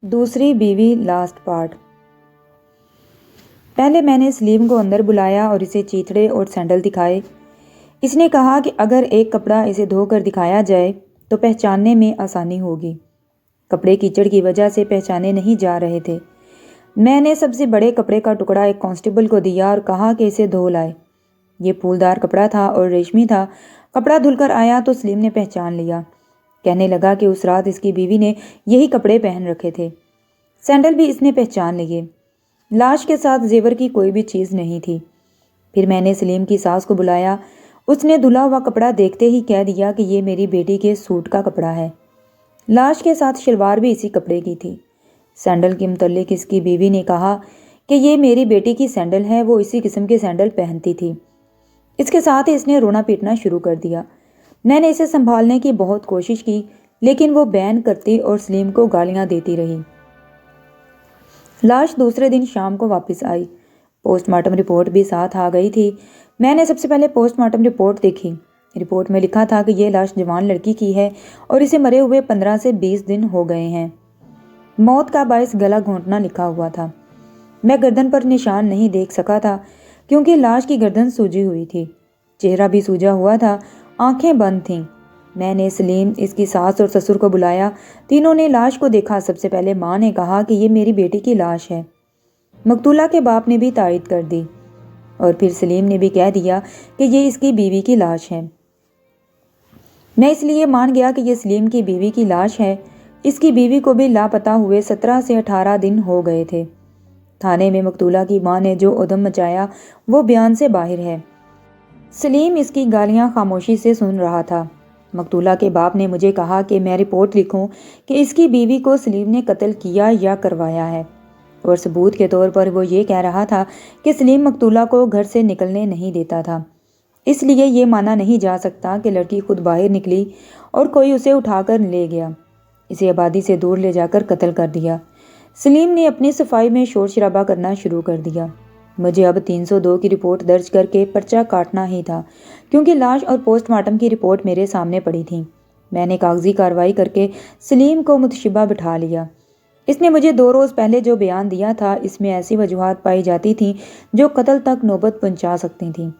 دوسری بیوی last part. پہلے میں نے سلیم کو اندر بلایا اور اسے چیتھڑے اور سینڈل دکھائے۔ اس نے کہا کہ اگر ایک کپڑا اسے دھو کر دکھایا جائے تو پہچاننے میں آسانی ہوگی۔ کپڑے کیچڑ کی وجہ سے پہچانے نہیں جا رہے تھے۔ میں نے سب سے بڑے کپڑے کا ٹکڑا ایک کانسٹیبل کو دیا اور کہا کہ اسے دھو لائے۔ یہ پھولدار کپڑا تھا اور ریشمی تھا۔ کپڑا دھل کر آیا تو سلیم نے پہچان لیا۔ کہنے لگا کہ اس رات اس کی بیوی نے یہی کپڑے پہن رکھے تھے۔ سینڈل بھی اس نے پہچان لیے۔ لاش کے ساتھ زیور کی کوئی بھی چیز نہیں تھی۔ پھر میں نے سلیم کی ساس کو بلایا۔ اس نے دھلا ہوا کپڑا دیکھتے ہی کہہ دیا کہ یہ میری بیٹی کے سوٹ کا کپڑا ہے۔ لاش کے ساتھ شلوار بھی اسی کپڑے کی تھی۔ سینڈل کے متعلق اس کی بیوی نے کہا کہ یہ میری بیٹی کی سینڈل ہے، وہ اسی قسم کے سینڈل پہنتی تھی۔ اس کے ساتھ ہی اس نے رونا پیٹنا شروع کر دیا۔ میں نے اسے سنبھالنے کی بہت کوشش کی لیکن وہ بین کرتی اور سلیم کو گالیاں دیتی رہی۔ لاش دوسرے دن شام کو واپس آئی۔ پوسٹ مارٹم رپورٹ بھی ساتھ آ گئی تھی۔ میں نے سب سے پہلے پوسٹ مارٹم رپورٹ دیکھی۔ رپورٹ میں لکھا تھا کہ یہ لاش جوان لڑکی کی ہے اور اسے مرے ہوئے 15 سے 20 دن ہو گئے ہیں۔ موت کا باعث گلا گھونٹنا لکھا ہوا تھا۔ میں گردن پر نشان نہیں دیکھ سکا تھا کیونکہ لاش کی گردن سوجی ہوئی تھی۔ چہرہ بھی سوجا ہوا تھا، آنکھیں بند تھیں۔ میں نے سلیم، اس کی ساس اور سسر کو بلایا۔ تینوں نے لاش کو دیکھا۔ سب سے پہلے ماں نے کہا کہ یہ میری بیٹی کی لاش ہے۔ مقتولہ کے باپ نے بھی تائید کر دی اور پھر سلیم نے بھی کہہ دیا کہ یہ اس کی بیوی کی لاش ہے۔ میں اس لیے مان گیا کہ یہ سلیم کی بیوی کی لاش ہے۔ اس کی بیوی کو بھی لاپتہ ہوئے 17 سے 18 دن ہو گئے تھے۔ تھانے میں مقتولہ کی ماں نے جو ادھم مچایا وہ بیان سے باہر ہے۔ سلیم اس کی گالیاں خاموشی سے سن رہا تھا۔ مقتولہ کے باپ نے مجھے کہا کہ میں رپورٹ لکھوں کہ اس کی بیوی کو سلیم نے قتل کیا یا کروایا ہے، اور ثبوت کے طور پر وہ یہ کہہ رہا تھا کہ سلیم مقتولہ کو گھر سے نکلنے نہیں دیتا تھا۔ اس لیے یہ مانا نہیں جا سکتا کہ لڑکی خود باہر نکلی اور کوئی اسے اٹھا کر لے گیا، اسے آبادی سے دور لے جا کر قتل کر دیا۔ سلیم نے اپنی صفائی میں شور شرابہ کرنا شروع کر دیا۔ مجھے اب 302 کی رپورٹ درج کر کے پرچہ کاٹنا ہی تھا کیونکہ لاش اور پوسٹ مارٹم کی رپورٹ میرے سامنے پڑی تھی۔ میں نے کاغذی کارروائی کر کے سلیم کو متشبہ بٹھا لیا۔ اس نے مجھے 2 روز پہلے جو بیان دیا تھا اس میں ایسی وجوہات پائی جاتی تھیں جو قتل تک نوبت پہنچا سکتی تھیں۔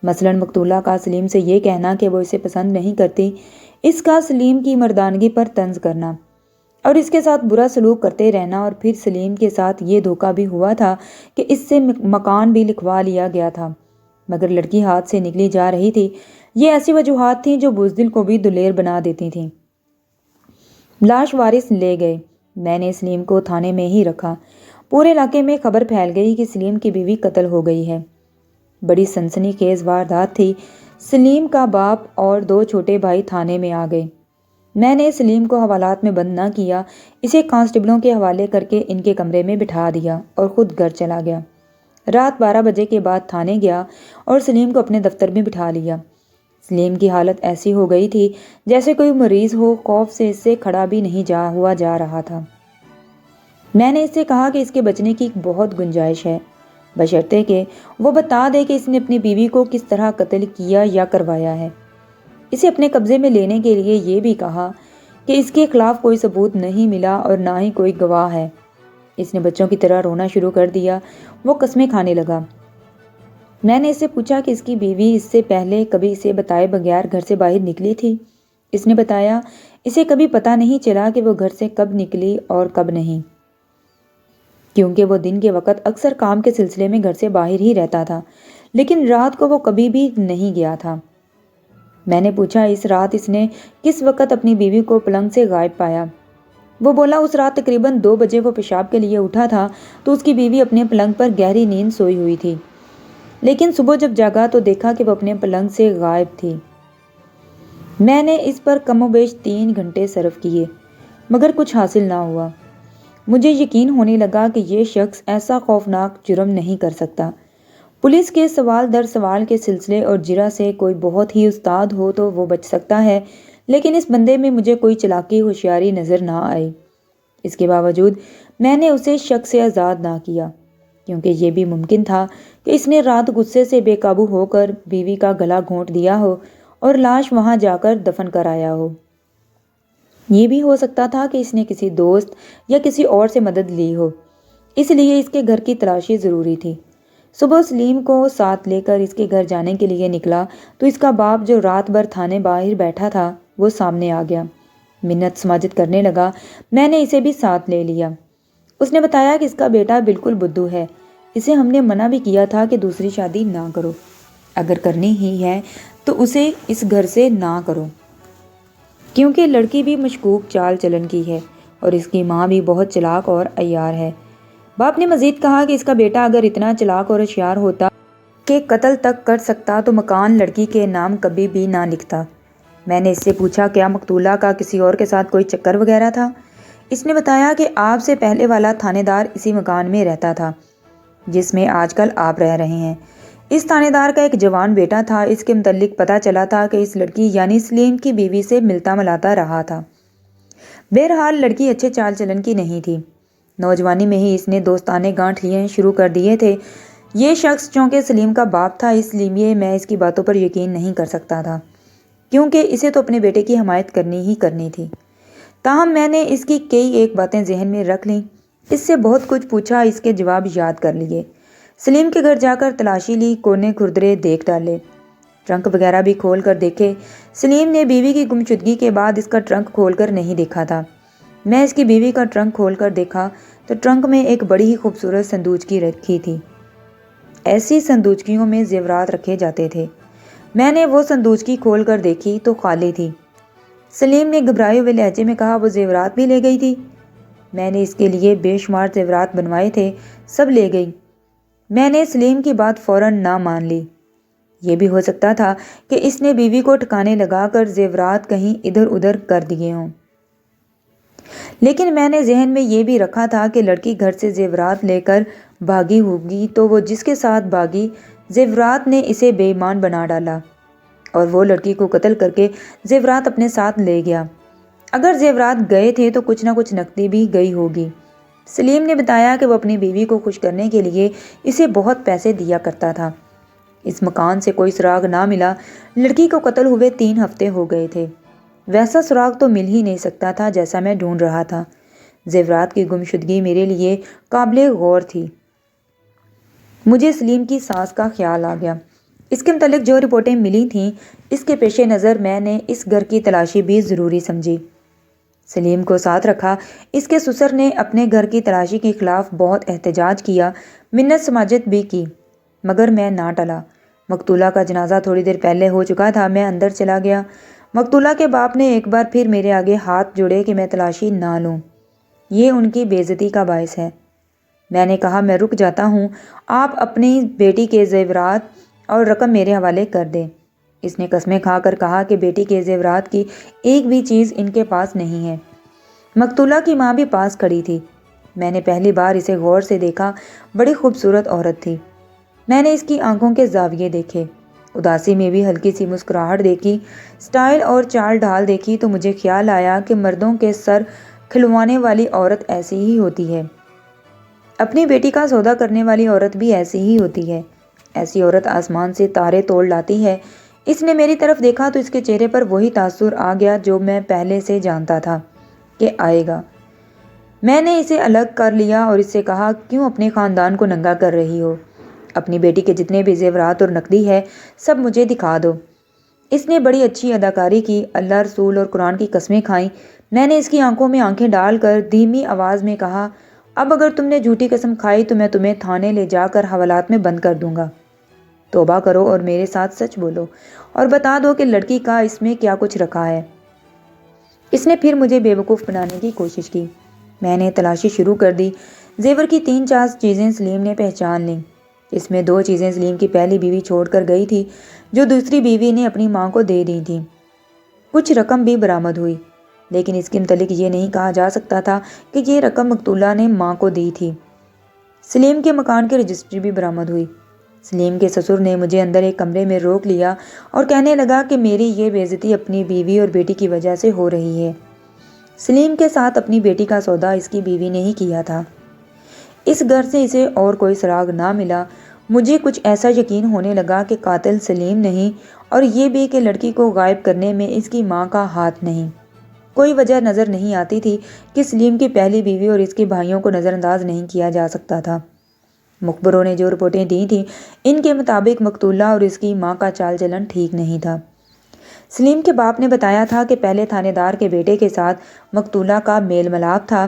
مثلاً مقتولہ کا سلیم سے یہ کہنا کہ وہ اسے پسند نہیں کرتی، اس کا سلیم کی مردانگی پر طنز کرنا اور اس کے ساتھ برا سلوک کرتے رہنا، اور پھر سلیم کے ساتھ یہ دھوکہ بھی ہوا تھا کہ اس سے مکان بھی لکھوا لیا گیا تھا مگر لڑکی ہاتھ سے نکلی جا رہی تھی۔ یہ ایسی وجوہات تھیں جو بزدل کو بھی دلیر بنا دیتی تھیں۔ لاش وارث لے گئے۔ میں نے سلیم کو تھانے میں ہی رکھا۔ پورے علاقے میں خبر پھیل گئی کہ سلیم کی بیوی قتل ہو گئی ہے۔ بڑی سنسنی خیز واردات تھی۔ سلیم کا باپ اور 2 چھوٹے بھائی تھانے میں آ گئے۔ میں نے سلیم کو حوالات میں بند نہ کیا، اسے کانسٹیبلوں کے حوالے کر کے ان کے کمرے میں بٹھا دیا اور خود گھر چلا گیا۔ رات 12 بجے کے بعد تھانے گیا اور سلیم کو اپنے دفتر میں بٹھا لیا۔ سلیم کی حالت ایسی ہو گئی تھی جیسے کوئی مریض ہو، خوف سے اس سے کھڑا بھی نہیں جا رہا تھا۔ میں نے اس سے کہا کہ اس کے بچنے کی بہت گنجائش ہے، بشرطے کہ وہ بتا دے کہ اس نے اپنی بیوی کو کس طرح قتل کیا یا کروایا ہے۔ اسے اپنے قبضے میں لینے کے لیے یہ بھی کہا کہ اس کے خلاف کوئی ثبوت نہیں ملا اور نہ ہی کوئی گواہ ہے۔ اس نے بچوں کی طرح رونا شروع کر دیا۔ وہ قسمیں کھانے لگا۔ میں نے اس سے پوچھا کہ اس کی بیوی اس سے پہلے کبھی اسے بتائے بغیر گھر سے باہر نکلی تھی؟ اس نے بتایا اسے کبھی پتہ نہیں چلا کہ وہ گھر سے کب نکلی اور کب نہیں، کیونکہ وہ دن کے وقت اکثر کام کے سلسلے میں گھر سے باہر ہی رہتا تھا، لیکن رات کو وہ کبھی بھی نہیں گیا تھا۔ میں نے پوچھا اس رات اس نے کس وقت اپنی بیوی کو پلنگ سے غائب پایا؟ وہ بولا اس رات تقریباً 2 بجے وہ پیشاب کے لیے اٹھا تھا تو اس کی بیوی اپنے پلنگ پر گہری نیند سوئی ہوئی تھی، لیکن صبح جب جاگا تو دیکھا کہ وہ اپنے پلنگ سے غائب تھی۔ میں نے اس پر کم و بیش 3 گھنٹے صرف کیے مگر کچھ حاصل نہ ہوا۔ مجھے یقین ہونے لگا کہ یہ شخص ایسا خوفناک جرم نہیں کر سکتا۔ پولیس کے سوال در سوال کے سلسلے اور جرح سے کوئی بہت ہی استاد ہو تو وہ بچ سکتا ہے، لیکن اس بندے میں مجھے کوئی چلاکی ہوشیاری نظر نہ آئی۔ اس کے باوجود میں نے اسے شک سے آزاد نہ کیا کیونکہ یہ بھی ممکن تھا کہ اس نے رات غصے سے بے قابو ہو کر بیوی کا گلا گھونٹ دیا ہو اور لاش وہاں جا کر دفن کر آیا ہو۔ یہ بھی ہو سکتا تھا کہ اس نے کسی دوست یا کسی اور سے مدد لی ہو، اس لیے اس کے گھر کی تلاشی ضروری تھی۔ صبح سلیم کو ساتھ لے کر اس کے گھر جانے کے لیے نکلا تو اس کا باپ جو رات بھر تھانے باہر بیٹھا تھا وہ سامنے آ گیا۔ منت سماجت کرنے لگا۔ میں نے اسے بھی ساتھ لے لیا۔ اس نے بتایا کہ اس کا بیٹا بالکل بدھو ہے، اسے ہم نے منع بھی کیا تھا کہ دوسری شادی نہ کرو، اگر کرنی ہی ہے تو اسے اس گھر سے نہ کرو، کیونکہ لڑکی بھی مشکوک چال چلن کی ہے اور اس کی ماں بھی بہت چلاک اور عیار ہے۔ باپ نے مزید کہا کہ اس کا بیٹا اگر اتنا چلاک اور ہوشیار ہوتا کہ قتل تک کر سکتا تو مکان لڑکی کے نام کبھی بھی نہ لکھتا۔ میں نے اس سے پوچھا کیا مقتولہ کا کسی اور کے ساتھ کوئی چکر وغیرہ تھا؟ اس نے بتایا کہ آپ سے پہلے والا تھانے دار اسی مکان میں رہتا تھا جس میں آج کل آپ رہ رہے ہیں۔ اس تھانے دار کا ایک جوان بیٹا تھا۔ اس کے متعلق پتہ چلا تھا کہ اس لڑکی یعنی سلیم کی بیوی سے ملتا ملاتا رہا تھا۔ بہرحال لڑکی اچھے چال چلن کی نہیں تھی۔ نوجوانی میں ہی اس نے دوستانے گانٹھ لیے شروع کر دیے تھے۔ یہ شخص چونکہ سلیم کا باپ تھا اس لیے میں اس کی باتوں پر یقین نہیں کر سکتا تھا، کیونکہ اسے تو اپنے بیٹے کی حمایت کرنی ہی کرنی تھی۔ تاہم میں نے اس کی کئی ایک باتیں ذہن میں رکھ لیں، اس سے بہت کچھ پوچھا، اس کے جواب یاد کر لیے۔ سلیم کے گھر جا کر تلاشی لی، کونے کھردرے دیکھ ڈالے، ٹرنک وغیرہ بھی کھول کر دیکھے۔ سلیم نے بیوی کی گمشدگی کے بعد اس کا ٹرنک کھول کر نہیں دیکھا تھا۔ میں اس کی بیوی کا ٹرنک کھول کر دیکھا تو ٹرنک میں ایک بڑی ہی خوبصورت صندوقچی رکھی تھی۔ ایسی صندوقچیوں میں زیورات رکھے جاتے تھے۔ میں نے وہ صندوقچی کھول کر دیکھی تو خالی تھی۔ سلیم نے گھبرائے ہوئے لہجے میں کہا وہ زیورات بھی لے گئی تھی؟ میں نے اس کے لیے بے شمار زیورات بنوائے تھے، سب لے گئی۔ میں نے سلیم کی بات فوراً نہ مان لی۔ یہ بھی ہو سکتا تھا کہ اس نے بیوی کو ٹھکانے لگا کر زیورات کہیں ادھر ادھر کر دیے ہوں، لیکن میں نے ذہن میں یہ بھی رکھا تھا کہ لڑکی گھر سے زیورات لے کر بھاگی ہوگی تو وہ جس کے ساتھ بھاگی زیورات نے اسے بے ایمان بنا ڈالا اور وہ لڑکی کو قتل کر کے زیورات اپنے ساتھ لے گیا۔ اگر زیورات گئے تھے تو کچھ نہ کچھ نقدی بھی گئی ہوگی۔ سلیم نے بتایا کہ وہ اپنی بیوی کو خوش کرنے کے لیے اسے بہت پیسے دیا کرتا تھا۔ اس مکان سے کوئی سراغ نہ ملا۔ لڑکی کو قتل ہوئے 3 ہفتے ہو گئے تھے۔ ویسا سراغ تو مل ہی نہیں سکتا تھا جیسا میں ڈھونڈ رہا تھا۔ زیورات کی گمشدگی میرے لیے قابل غور تھی۔ مجھے سلیم کی ساس کا خیال آ گیا۔ اس کے متعلق جو رپورٹیں ملی تھیں اس کے پیش نظر میں نے اس گھر کی تلاشی بھی ضروری سمجھی۔ سلیم کو ساتھ رکھا۔ اس کے سسر نے اپنے گھر کی تلاشی کے خلاف بہت احتجاج کیا، منت سماجت بھی کی، مگر میں نہ ٹلا۔ مقتولہ کا جنازہ تھوڑی دیر پہلے ہو چکا تھا۔ میں اندر چلا گیا۔ مقتولہ کے باپ نے ایک بار پھر میرے آگے ہاتھ جوڑے کہ میں تلاشی نہ لوں، یہ ان کی بے عزتی کا باعث ہے۔ میں نے کہا میں رک جاتا ہوں، آپ اپنی بیٹی کے زیورات اور رقم میرے حوالے کر دیں۔ اس نے قسمیں کھا کر کہا کہ بیٹی کے زیورات کی ایک بھی چیز ان کے پاس نہیں ہے۔ مقتولہ کی ماں بھی پاس کھڑی تھی۔ میں نے پہلی بار اسے غور سے دیکھا، بڑی خوبصورت عورت تھی۔ میں نے اس کی آنکھوں کے زاویے دیکھے، اداسی میں بھی ہلکی سی مسکراہٹ دیکھی، سٹائل اور چال ڈھال دیکھی تو مجھے خیال آیا کہ مردوں کے سر کھلوانے والی عورت ایسی ہی ہوتی ہے، اپنی بیٹی کا سودا کرنے والی عورت بھی ایسی ہی ہوتی ہے۔ ایسی عورت آسمان سے تارے توڑ لاتی ہے۔ اس نے میری طرف دیکھا تو اس کے چہرے پر وہی تاثر آ گیا جو میں پہلے سے جانتا تھا کہ آئے گا۔ میں نے اسے الگ کر لیا اور اس سے کہا کیوں اپنے خاندان کو ننگا کر رہی ہو؟ اپنی بیٹی کے جتنے بھی زیورات اور نقدی ہے سب مجھے دکھا دو۔ اس نے بڑی اچھی اداکاری کی، اللہ رسول اور قرآن کی قسمیں کھائیں۔ میں نے اس کی آنکھوں میں آنکھیں ڈال کر دھیمی آواز میں کہا اب اگر تم نے جھوٹی قسم کھائی تو میں تمہیں تھانے لے جا کر حوالات میں بند کر دوں گا۔ توبہ کرو اور میرے ساتھ سچ بولو اور بتا دو کہ لڑکی کا اس میں کیا کچھ رکھا ہے۔ اس نے پھر مجھے بے وقوف بنانے کی کوشش کی۔ میں نے تلاشی شروع کر دی۔ زیور کی 3-4 چیزیں سلیم نے پہچان لیں۔ اس میں 2 چیزیں سلیم کی پہلی بیوی چھوڑ کر گئی تھی جو دوسری بیوی نے اپنی ماں کو دے دی تھی۔ کچھ رقم بھی برآمد ہوئی، لیکن اس کے متعلق یہ نہیں کہا جا سکتا تھا کہ یہ رقم مقتولہ نے ماں کو دی تھی۔ سلیم کے مکان کی رجسٹری بھی برآمد ہوئی۔ سلیم کے سسر نے مجھے اندر ایک کمرے میں روک لیا اور کہنے لگا کہ میری یہ بے عزتی اپنی بیوی اور بیٹی کی وجہ سے ہو رہی ہے۔ سلیم کے ساتھ اپنی بیٹی کا سودا اس کی بیوی نے ہی کیا تھا۔ اس گھر سے اسے اور کوئی سراغ نہ ملا۔ مجھے کچھ ایسا یقین ہونے لگا کہ قاتل سلیم نہیں، اور یہ بھی کہ لڑکی کو غائب کرنے میں اس کی ماں کا ہاتھ نہیں۔ کوئی وجہ نظر نہیں آتی تھی کہ سلیم کی پہلی بیوی اور اس کے بھائیوں کو نظر انداز نہیں کیا جا سکتا تھا۔ مخبروں نے جو رپورٹیں دی تھیں ان کے مطابق مقتولہ اور اس کی ماں کا چال چلن ٹھیک نہیں تھا۔ سلیم کے باپ نے بتایا تھا کہ پہلے تھانے دار کے بیٹے کے ساتھ مقتولہ کا میل ملاپ تھا۔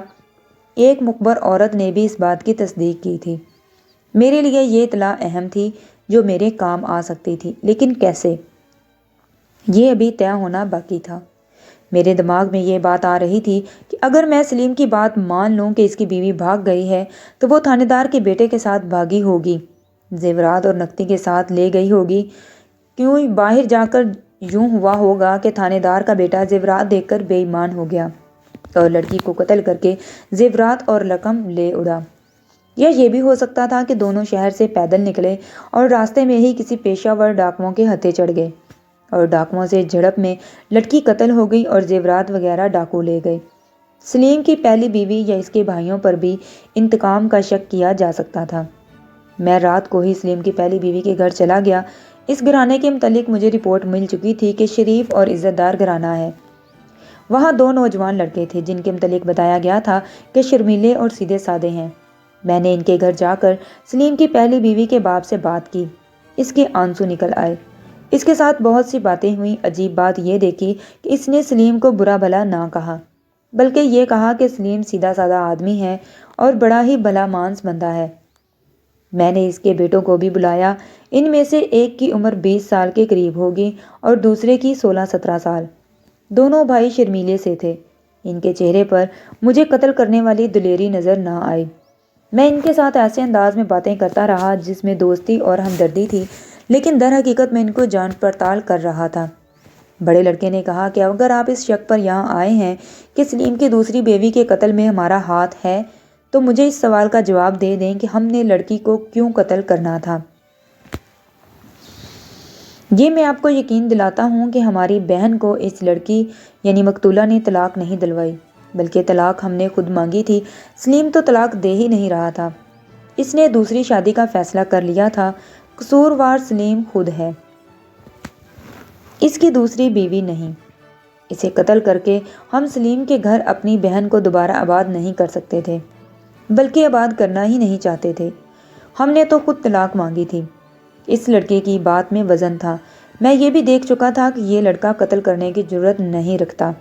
ایک مخبر عورت نے بھی اس بات کی تصدیق کی تھی۔ میرے لیے یہ اطلاع اہم تھی جو میرے کام آ سکتی تھی، لیکن کیسے، یہ ابھی طے ہونا باقی تھا۔ میرے دماغ میں یہ بات آ رہی تھی کہ اگر میں سلیم کی بات مان لوں کہ اس کی بیوی بھاگ گئی ہے تو وہ تھانے دار کے بیٹے کے ساتھ بھاگی ہوگی، زیورات اور نقدی کے ساتھ لے گئی ہوگی۔ کیوں باہر جا کر یوں ہوا ہوگا کہ تھانے دار کا بیٹا زیورات دیکھ کر بے ایمان ہو گیا اور لڑکی کو قتل کر کے زیورات اور رقم لے اڑا، یا یہ بھی ہو سکتا تھا کہ دونوں شہر سے پیدل نکلے اور راستے میں ہی کسی پیشہ ور ڈاکوؤں کے ہتھے چڑھ گئے اور ڈاکوؤں سے جھڑپ میں لڑکی قتل ہو گئی اور زیورات وغیرہ ڈاکو لے گئے۔ سلیم کی پہلی بیوی یا اس کے بھائیوں پر بھی انتقام کا شک کیا جا سکتا تھا۔ میں رات کو ہی سلیم کی پہلی بیوی کے گھر چلا گیا۔ اس گھرانے کے متعلق مجھے رپورٹ مل چکی تھی کہ شریف اور عزت دار گھرانہ ہے۔ وہاں 2 نوجوان لڑکے تھے جن کے متعلق بتایا گیا تھا کہ شرمیلے اور سیدھے سادے ہیں۔ میں نے ان کے گھر جا کر سلیم کی پہلی بیوی کے باپ سے بات کی۔ اس کے آنسو نکل آئے۔ اس کے ساتھ بہت سی باتیں ہوئیں۔ عجیب بات یہ دیکھی کہ اس نے سلیم کو برا بھلا نہ کہا، بلکہ یہ کہا کہ سلیم سیدھا سادہ آدمی ہے اور بڑا ہی بھلا مانس بندہ ہے۔ میں نے اس کے بیٹوں کو بھی بلایا۔ ان میں سے ایک کی عمر 20 سال کے قریب ہوگی اور دوسرے کی 16-17 سال۔ دونوں بھائی شرمیلے سے تھے۔ ان کے چہرے پر مجھے قتل کرنے والی دلیری نظر نہ آئی۔ میں ان کے ساتھ ایسے انداز میں باتیں کرتا رہا جس میں دوستی اور ہمدردی تھی، لیکن در حقیقت میں ان کو جانچ پڑتال کر رہا تھا۔ بڑے لڑکے نے کہا کہ اگر آپ اس شک پر یہاں آئے ہیں کہ سلیم کی دوسری بیوی کے قتل میں ہمارا ہاتھ ہے تو مجھے اس سوال کا جواب دے دیں کہ ہم نے لڑکی کو کیوں قتل کرنا تھا۔ یہ میں آپ کو یقین دلاتا ہوں کہ ہماری بہن کو اس لڑکی یعنی مقتولہ نے طلاق نہیں دلوائی، بلکہ طلاق ہم نے خود مانگی تھی۔ سلیم تو طلاق دے ہی نہیں رہا تھا، اس نے دوسری شادی کا فیصلہ کر لیا تھا۔ قصوروار سلیم خود ہے، اس کی دوسری بیوی نہیں۔ اسے قتل کر کے ہم سلیم کے گھر اپنی بہن کو دوبارہ آباد نہیں کر سکتے تھے، بلکہ آباد کرنا ہی نہیں چاہتے تھے۔ ہم نے تو خود طلاق مانگی تھی۔ اس لڑکے کی بات میں وزن تھا۔ میں یہ بھی دیکھ چکا تھا کہ یہ لڑکا قتل کرنے کی جرت نہیں رکھتا۔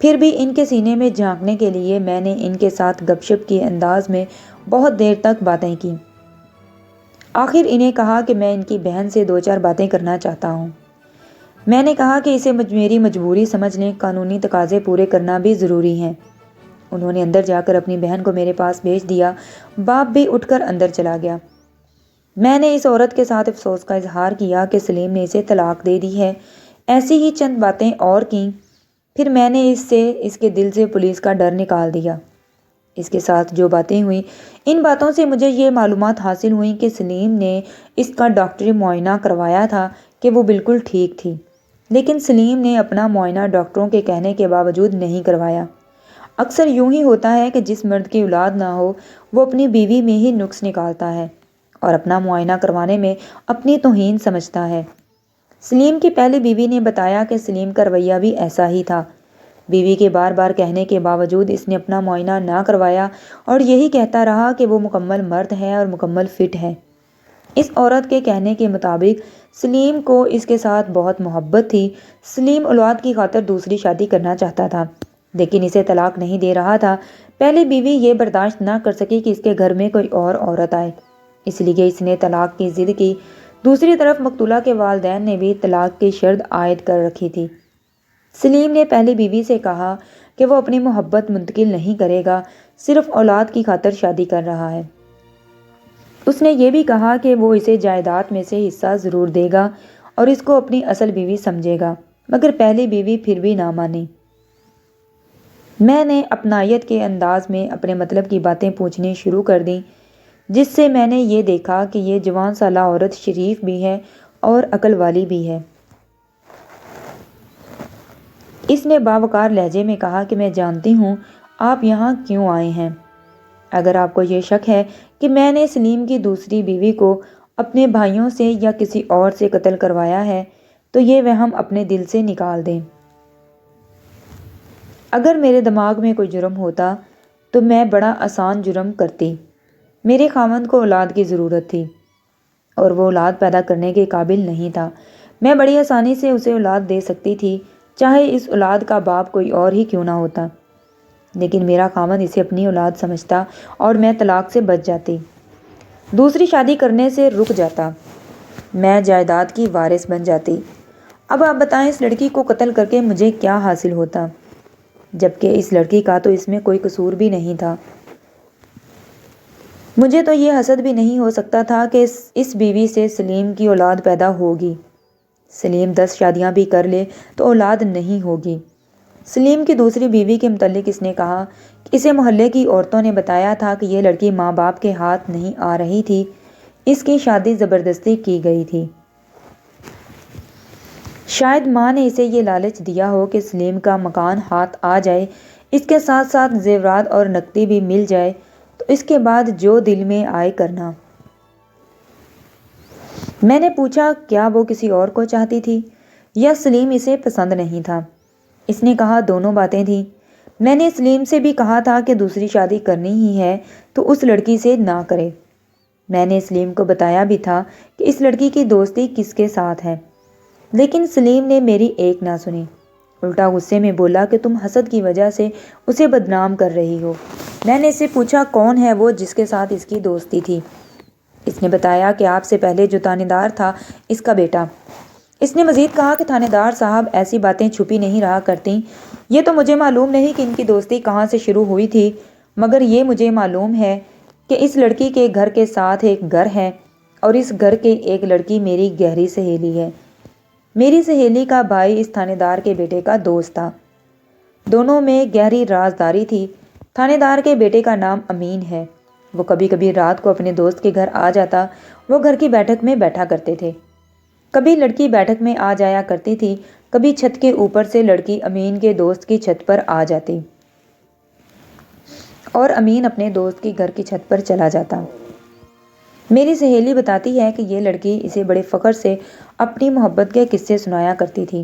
پھر بھی ان کے سینے میں جھانکنے کے لیے میں نے ان کے ساتھ گپ شپ کے انداز میں بہت دیر تک باتیں کی۔ آخر انہیں کہا کہ میں ان کی بہن سے 2-4 باتیں کرنا چاہتا ہوں۔ میں نے کہا کہ اسے میری مجبوری سمجھ لیں، قانونی تقاضے پورے کرنا بھی ضروری ہیں۔ انہوں نے اندر جا کر اپنی بہن کو میرے پاس بھیج دیا۔ باپ بھی اٹھ کر اندر چلا گیا۔ میں نے اس عورت کے ساتھ افسوس کا اظہار کیا کہ سلیم نے اسے طلاق دے دی ہے۔ ایسی ہی چند باتیں اور کیں۔ پھر میں نے اس کے دل سے پولیس کا ڈر نکال دیا۔ اس کے ساتھ جو باتیں ہوئیں، ان باتوں سے مجھے یہ معلومات حاصل ہوئیں کہ سلیم نے اس کا ڈاکٹری معائنہ کروایا تھا کہ وہ بالکل ٹھیک تھی، لیکن سلیم نے اپنا معائنہ ڈاکٹروں کے کہنے کے باوجود نہیں کروایا۔ اکثر یوں ہی ہوتا ہے کہ جس مرد کی اولاد نہ ہو وہ اپنی بیوی میں ہی نقص نکالتا ہے اور اپنا معائنہ کروانے میں اپنی توہین سمجھتا ہے۔ سلیم کی پہلی بیوی نے بتایا کہ سلیم کا رویہ بھی ایسا ہی تھا۔ بیوی کے بار بار کہنے کے باوجود اس نے اپنا معائنہ نہ کروایا اور یہی کہتا رہا کہ وہ مکمل مرد ہے اور مکمل فٹ ہے۔ اس عورت کے کہنے کے مطابق سلیم کو اس کے ساتھ بہت محبت تھی۔ سلیم اولاد کی خاطر دوسری شادی کرنا چاہتا تھا، لیکن اسے طلاق نہیں دے رہا تھا۔ پہلی بیوی یہ برداشت نہ کر سکی کہ اس کے گھر میں کوئی اور عورت آئے، اس لیے اس نے طلاق کی ضد کی۔ دوسری طرف مقتولہ کے والدین نے بھی طلاق کی شرط عائد کر رکھی تھی۔ سلیم نے پہلی بیوی سے کہا کہ وہ اپنی محبت منتقل نہیں کرے گا، صرف اولاد کی خاطر شادی کر رہا ہے۔ اس نے یہ بھی کہا کہ وہ اسے جائیداد میں سے حصہ ضرور دے گا اور اس کو اپنی اصل بیوی سمجھے گا، مگر پہلی بیوی پھر بھی نہ مانی۔ میں نے اپنائیت کے انداز میں اپنے مطلب کی باتیں پوچھنی شروع کر دیں، جس سے میں نے یہ دیکھا کہ یہ جوان سالہ عورت شریف بھی ہے اور عقل والی بھی ہے۔ اس نے باوقار لہجے میں کہا کہ میں جانتی ہوں آپ یہاں کیوں آئے ہیں۔ اگر آپ کو یہ شک ہے کہ میں نے سلیم کی دوسری بیوی کو اپنے بھائیوں سے یا کسی اور سے قتل کروایا ہے تو یہ وہم اپنے دل سے نکال دیں۔ اگر میرے دماغ میں کوئی جرم ہوتا تو میں بڑا آسان جرم کرتی۔ میرے خاوند کو اولاد کی ضرورت تھی اور وہ اولاد پیدا کرنے کے قابل نہیں تھا۔ میں بڑی آسانی سے اسے اولاد دے سکتی تھی، چاہے اس اولاد کا باپ کوئی اور ہی کیوں نہ ہوتا، لیکن میرا خاوند اسے اپنی اولاد سمجھتا اور میں طلاق سے بچ جاتی، دوسری شادی کرنے سے رک جاتا، میں جائیداد کی وارث بن جاتی۔ اب آپ بتائیں اس لڑکی کو قتل کر کے مجھے کیا حاصل ہوتا، جبکہ اس لڑکی کا تو اس میں کوئی قصور بھی نہیں تھا۔ مجھے تو یہ حسد بھی نہیں ہو سکتا تھا کہ اس بیوی سے سلیم کی اولاد پیدا ہوگی۔ سلیم 10 شادیاں بھی کر لے تو اولاد نہیں ہوگی۔ سلیم کی دوسری بیوی کے متعلق اس نے کہا کہ اسے محلے کی عورتوں نے بتایا تھا کہ یہ لڑکی ماں باپ کے ہاتھ نہیں آ رہی تھی، اس کی شادی زبردستی کی گئی تھی۔ شاید ماں نے اسے یہ لالچ دیا ہو کہ سلیم کا مکان ہاتھ آ جائے، اس کے ساتھ ساتھ زیورات اور نقدی بھی مل جائے تو اس کے بعد جو دل میں آئے کرنا۔ میں نے پوچھا کیا وہ کسی اور کو چاہتی تھی یا سلیم اسے پسند نہیں تھا؟ اس نے کہا دونوں باتیں تھیں۔ میں نے سلیم سے بھی کہا تھا کہ دوسری شادی کرنی ہی ہے تو اس لڑکی سے نہ کرے۔ میں نے سلیم کو بتایا بھی تھا کہ اس لڑکی کی دوستی کس کے ساتھ ہے، لیکن سلیم نے میری ایک نہ سنی، الٹا غصے میں بولا کہ تم حسد کی وجہ سے اسے بدنام کر رہی ہو۔ میں نے اس سے پوچھا کون ہے وہ جس کے ساتھ اس کی دوستی تھی؟ اس نے بتایا کہ آپ سے پہلے جو تھانے دار تھا اس کا بیٹا۔ اس نے مزید کہا کہ تھانے دار صاحب ایسی باتیں چھپی نہیں رہا کرتی۔ یہ تو مجھے معلوم نہیں کہ ان کی دوستی کہاں سے شروع ہوئی تھی، مگر یہ مجھے معلوم ہے کہ اس لڑکی کے گھر کے ساتھ ایک گھر ہے اور اس گھر کی ایک لڑکی میری گہری سہیلی ہے۔ میری سہیلی کا بھائی اس تھانے دار کے بیٹے کا دوست تھا، دونوں میں گہری رازداری تھی۔ تھانے دار کے بیٹے کا نام امین ہے، وہ کبھی کبھی رات کو اپنے دوست کے گھر آ جاتا، وہ گھر کی بیٹھک میں بیٹھا کرتے تھے، کبھی لڑکی بیٹھک میں آ جایا کرتی تھی، کبھی چھت کے اوپر سے لڑکی امین کے دوست کی چھت پر آ جاتی اور امین اپنے دوست کی گھر کی چھت پر چلا جاتا۔ میری سہیلی بتاتی ہے کہ یہ لڑکی اسے بڑے فخر سے اپنی محبت کے قصے سنایا کرتی تھی۔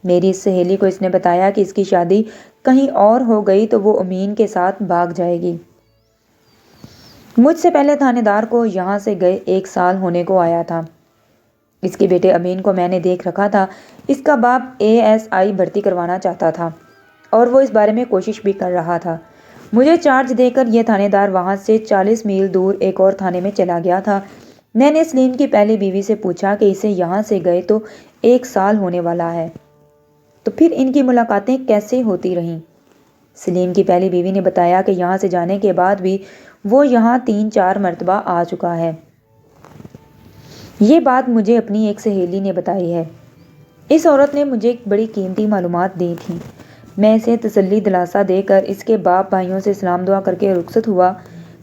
میری اس سہیلی کو اس نے بتایا کہ اس کی شادی کہیں اور ہو گئی تو وہ امین کے ساتھ بھاگ جائے گی۔ مجھ سے پہلے تھانے دار کو یہاں سے گئے 1 سال ہونے کو آیا تھا۔ اس کے بیٹے امین کو میں نے دیکھ رکھا تھا، اس کا باپ ASI بھرتی کروانا چاہتا تھا اور وہ اس بارے میں کوشش بھی کر رہا تھا۔ مجھے چارج دے کر یہ تھانے دار وہاں سے 40 میل دور ایک اور تھانے میں چلا گیا تھا۔ میں نے سلیم کی پہلی بیوی سے پوچھا کہ اسے یہاں سے گئے تو 1 سال ہونے والا ہے، تو پھر ان کی ملاقاتیں کیسے ہوتی رہیں؟ سلیم کی پہلی بیوی نے بتایا کہ یہاں سے جانے کے بعد بھی وہ یہاں 3-4 مرتبہ آ چکا ہے۔ یہ بات مجھے اپنی ایک سہیلی نے بتائی ہے۔ اس عورت نے مجھے بڑی قیمتی معلومات دی تھیں۔ میں اسے تسلی دلاسا دے کر اس کے باپ بھائیوں سے سلام دعا کر کے رخصت ہوا۔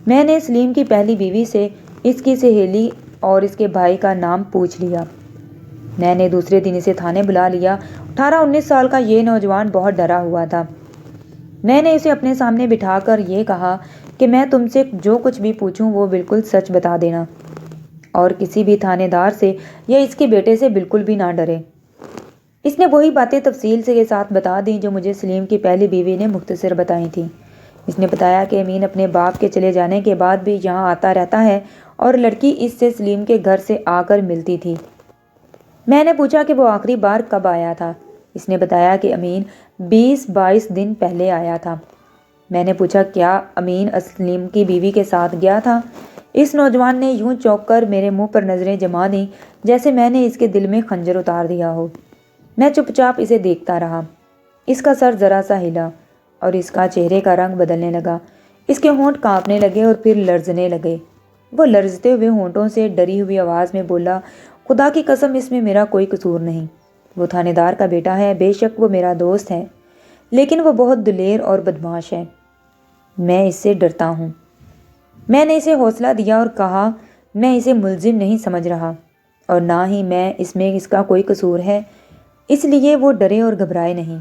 میں نے سلیم کی پہلی بیوی سے اس کی سہیلی اور اس کے بھائی کا نام پوچھ لیا۔ میں نے دوسرے دن اسے تھانے بلا لیا۔ 18-19 سال کا یہ نوجوان بہت ڈرا ہوا تھا۔ میں نے اسے اپنے سامنے بٹھا کر یہ کہا کہ میں تم سے جو کچھ بھی پوچھوں وہ بالکل سچ بتا دینا اور کسی بھی تھانے دار سے یا اس کے بیٹے سے بالکل بھی نہ ڈرے۔ اس نے وہی باتیں تفصیل سے کے ساتھ بتا دیں جو مجھے سلیم کی پہلی بیوی نے مختصر بتائی تھیں۔ اس نے بتایا کہ امین اپنے باپ کے چلے جانے کے بعد بھی یہاں آتا رہتا ہے اور لڑکی اس سے سلیم کے گھر سے آ کر ملتی تھی۔ میں نے پوچھا کہ وہ آخری بار کب آیا تھا؟ اس نے بتایا کہ امین 20-22 دن پہلے آیا تھا۔ میں نے پوچھا کیا امین سلیم کی بیوی کے ساتھ گیا تھا؟ اس نوجوان نے یوں چونک کر میرے منہ پر نظریں جما دیں جیسے میں نے اس کے دل میں خنجر اتار دیا ہو۔ میں چپ چاپ اسے دیکھتا رہا۔ اس کا سر ذرا سا ہلا اور اس کا چہرے کا رنگ بدلنے لگا، اس کے ہونٹ کانپنے لگے اور پھر لرزنے لگے۔ وہ لرزتے ہوئے ہونٹوں سے ڈری ہوئی آواز میں بولا، خدا کی قسم اس میں میرا کوئی قصور نہیں، وہ تھانے دار کا بیٹا ہے، بے شک وہ میرا دوست ہے، لیکن وہ بہت دلیر اور بدمعاش ہے، میں اس سے ڈرتا ہوں۔ میں نے اسے حوصلہ دیا اور کہا میں اسے ملزم نہیں سمجھ رہا اور نہ ہی میں اس میں اس کا کوئی قصور ہے، اس لیے وہ ڈرے اور گھبرائے نہیں۔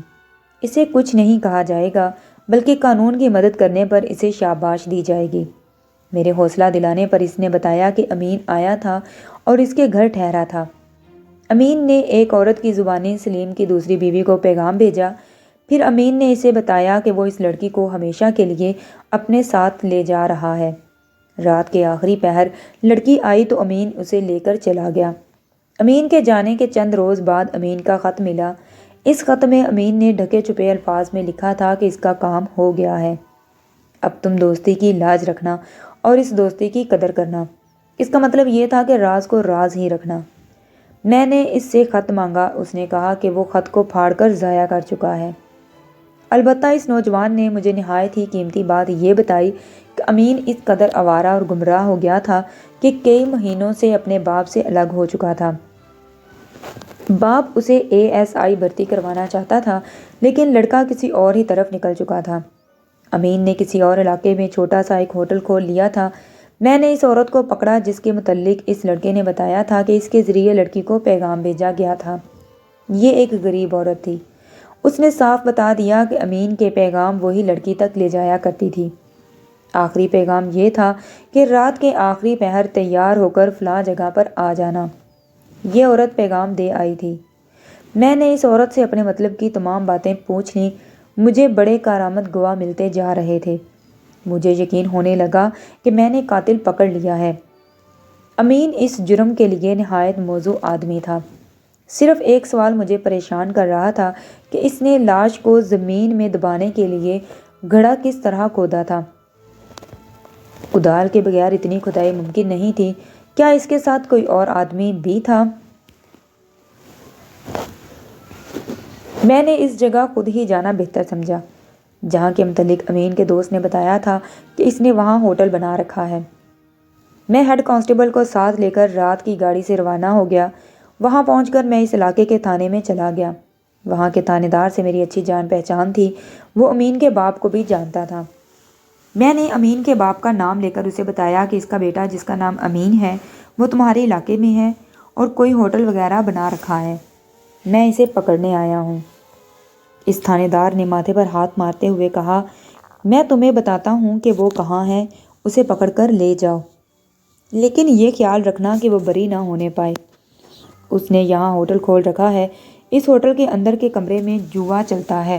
اسے کچھ نہیں کہا جائے گا بلکہ قانون کی مدد کرنے پر اسے شاباش دی جائے گی۔ میرے حوصلہ دلانے پر اس نے بتایا کہ امین آیا تھا اور اس کے گھر ٹھہرا تھا۔ امین نے ایک عورت کی زبانی سلیم کی دوسری بیوی کو پیغام بھیجا، پھر امین نے اسے بتایا کہ وہ اس لڑکی کو ہمیشہ کے لیے اپنے ساتھ لے جا رہا ہے۔ رات کے آخری پہر لڑکی آئی تو امین اسے لے کر چلا گیا۔ امین کے جانے کے چند روز بعد امین کا خط ملا۔ اس خط میں امین نے ڈھکے چھپے الفاظ میں لکھا تھا کہ اس کا کام ہو گیا ہے، اب تم دوستی کی لاج رکھنا اور اس دوستی کی قدر کرنا۔ اس کا مطلب یہ تھا کہ راز کو راز ہی رکھنا۔ میں نے اس سے خط مانگا، اس نے کہا کہ وہ خط کو پھاڑ کر ضائع کر چکا ہے۔ البتہ اس نوجوان نے مجھے نہایت ہی قیمتی بات یہ بتائی کہ امین اس قدر آوارہ اور گمراہ ہو گیا تھا کہ کئی مہینوں سے اپنے باپ سے الگ ہو چکا تھا۔ باپ اسے ASI بھرتی کروانا چاہتا تھا، لیکن لڑکا کسی اور ہی طرف نکل چکا تھا۔ امین نے کسی اور علاقے میں چھوٹا سا ایک ہوٹل کھول لیا تھا۔ میں نے اس عورت کو پکڑا جس کے متعلق اس لڑکے نے بتایا تھا کہ اس کے ذریعے لڑکی کو پیغام بھیجا گیا تھا۔ یہ ایک غریب عورت تھی۔ اس نے صاف بتا دیا کہ امین کے پیغام وہی لڑکی تک لے جایا کرتی تھی۔ آخری پیغام یہ تھا کہ رات کے آخری پہر تیار ہو کر فلاں جگہ پر آ جانا۔ یہ عورت پیغام دے آئی تھی۔ میں نے اس عورت سے اپنے مطلب کی تمام باتیں پوچھ لیں۔ مجھے بڑے کارآمد گواہ ملتے جا رہے تھے۔ مجھے یقین ہونے لگا کہ میں نے قاتل پکڑ لیا ہے۔ امین اس جرم کے لیے نہایت موزوں آدمی تھا۔ صرف ایک سوال مجھے پریشان کر رہا تھا کہ اس نے لاش کو زمین میں دبانے کے لیے گڑھا کس طرح کھودا تھا۔ کدال کے بغیر اتنی کھدائی ممکن نہیں تھی۔ کیا اس کے ساتھ کوئی اور آدمی بھی تھا؟ میں نے اس جگہ خود ہی جانا بہتر سمجھا، جہاں کے متعلق امین کے دوست نے بتایا تھا کہ اس نے وہاں ہوٹل بنا رکھا ہے۔ میں ہیڈ کانسٹیبل کو ساتھ لے کر رات کی گاڑی سے روانہ ہو گیا۔ وہاں پہنچ کر میں اس علاقے کے تھانے میں چلا گیا۔ وہاں کے تھانے دار سے میری اچھی جان پہچان تھی۔ وہ امین کے باپ کو بھی جانتا تھا۔ میں نے امین کے باپ کا نام لے کر اسے بتایا کہ اس کا بیٹا جس کا نام امین ہے وہ تمہارے علاقے میں ہے اور کوئی ہوٹل وغیرہ بنا رکھا ہے۔ میں اسے پکڑنے آیا ہوں۔ اس تھانے دار نے ماتھے پر ہاتھ مارتے ہوئے کہا، میں تمہیں بتاتا ہوں کہ وہ کہاں ہے، اسے پکڑ کر لے جاؤ، لیکن یہ خیال رکھنا کہ وہ بری نہ ہونے پائے۔ اس نے یہاں ہوٹل کھول رکھا ہے۔ اس ہوٹل کے اندر کے کمرے میں جوا چلتا ہے۔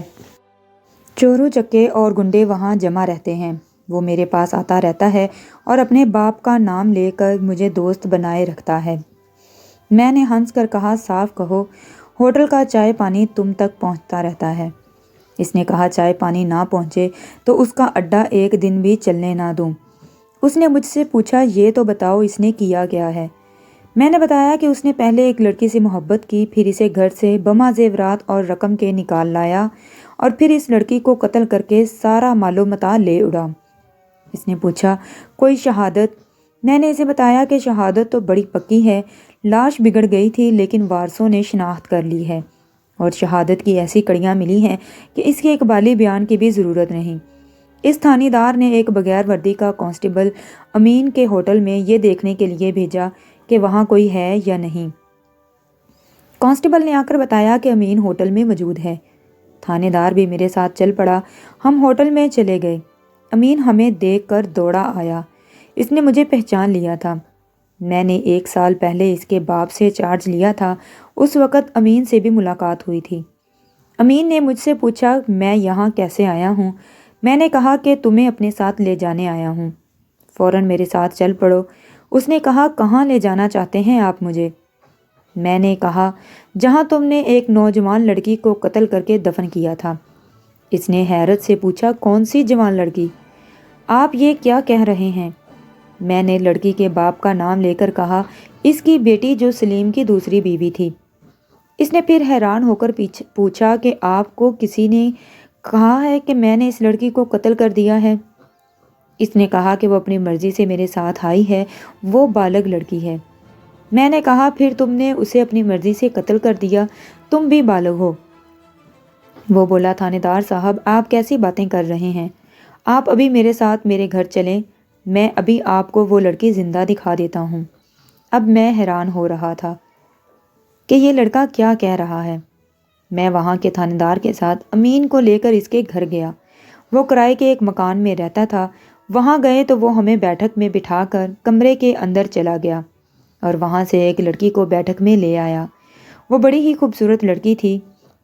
چورو چکے اور گنڈے وہاں جمع رہتے ہیں۔ وہ میرے پاس آتا رہتا ہے اور اپنے باپ کا نام لے کر مجھے دوست بنائے رکھتا ہے۔ میں نے ہنس کر کہا، صاف کہو، ہوٹل کا چائے پانی تم تک پہنچتا رہتا ہے۔ اس نے کہا، چائے پانی نہ پہنچے تو اس کا اڈا ایک دن بھی چلنے نہ دوں۔ اس نے مجھ سے پوچھا، یہ تو بتاؤ اس نے کیا کیا ہے؟ میں نے بتایا کہ اس نے پہلے ایک لڑکی سے محبت کی، پھر اسے گھر سے بما زیورات اور رقم کے نکال لایا اور پھر اس لڑکی کو قتل کر کے سارا مال و متاع لے اڑا۔ اس نے پوچھا، کوئی شہادت؟ میں نے اسے بتایا کہ شہادت تو بڑی پکی ہے، لاش بگڑ گئی تھی لیکن وارثوں نے شناخت کر لی ہے اور شہادت کی ایسی کڑیاں ملی ہیں کہ اس کے اقبالی بیان کی بھی ضرورت نہیں۔ اس تھانے دار نے ایک بغیر وردی کا کانسٹیبل امین کے ہوٹل میں یہ دیکھنے کے لیے بھیجا کہ وہاں کوئی ہے یا نہیں۔ کانسٹیبل نے آ کر بتایا کہ امین ہوٹل میں موجود ہے۔ تھانے دار بھی میرے ساتھ چل پڑا۔ ہم ہوٹل میں چلے گئے۔ امین ہمیں دیکھ کر دوڑا آیا۔ اس نے مجھے پہچان لیا تھا۔ میں نے 1 سال پہلے اس کے باپ سے چارج لیا تھا۔ اس وقت امین سے بھی ملاقات ہوئی تھی۔ امین نے مجھ سے پوچھا، میں یہاں کیسے آیا ہوں؟ میں نے کہا کہ تمہیں اپنے ساتھ لے جانے آیا ہوں، فوراً میرے ساتھ چل پڑو۔ اس نے کہا، کہاں لے جانا چاہتے ہیں آپ مجھے؟ میں نے کہا، جہاں تم نے ایک نوجوان لڑکی کو قتل کر کے دفن کیا تھا۔ اس نے حیرت سے پوچھا، کون سی جوان لڑکی؟ آپ یہ کیا کہہ رہے ہیں؟ میں نے لڑکی کے باپ کا نام لے کر کہا، اس کی بیٹی جو سلیم کی دوسری بیوی تھی۔ اس نے پھر حیران ہو کر پوچھا کہ آپ کو کسی نے کہا ہے کہ میں نے اس لڑکی کو قتل کر دیا ہے؟ اس نے کہا کہ وہ اپنی مرضی سے میرے ساتھ آئی ہے، وہ بالغ لڑکی ہے۔ میں نے کہا، پھر تم نے اسے اپنی مرضی سے قتل کر دیا، تم بھی بالغ ہو۔ وہ بولا، تھانے دار صاحب آپ کیسی باتیں کر رہے ہیں؟ آپ ابھی میرے ساتھ میرے گھر چلیں، میں ابھی آپ کو وہ لڑکی زندہ دکھا دیتا ہوں۔ اب میں حیران ہو رہا تھا کہ یہ لڑکا کیا کہہ رہا ہے۔ میں وہاں کے تھانے دار کے ساتھ امین کو لے کر اس کے گھر گیا۔ وہ کرائے کے ایک مکان میں رہتا تھا۔ وہاں گئے تو وہ ہمیں بیٹھک میں بٹھا کر کمرے کے اندر چلا گیا اور وہاں سے ایک لڑکی کو بیٹھک میں لے آیا۔ وہ بڑی ہی خوبصورت لڑکی تھی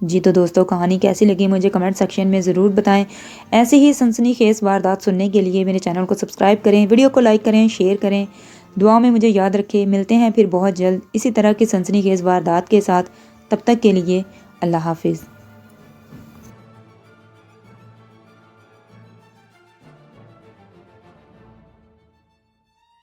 جی تو دوستوں کہانی کیسی لگی مجھے کمنٹ سیکشن میں ضرور بتائیں۔ ایسے ہی سنسنی خیز واردات سننے کے لیے میرے چینل کو سبسکرائب کریں، ویڈیو کو لائک کریں، شیئر کریں، دعا میں مجھے یاد رکھیں۔ ملتے ہیں پھر بہت جلد اسی طرح کی سنسنی خیز واردات کے ساتھ، تب تک کے لیے اللہ حافظ۔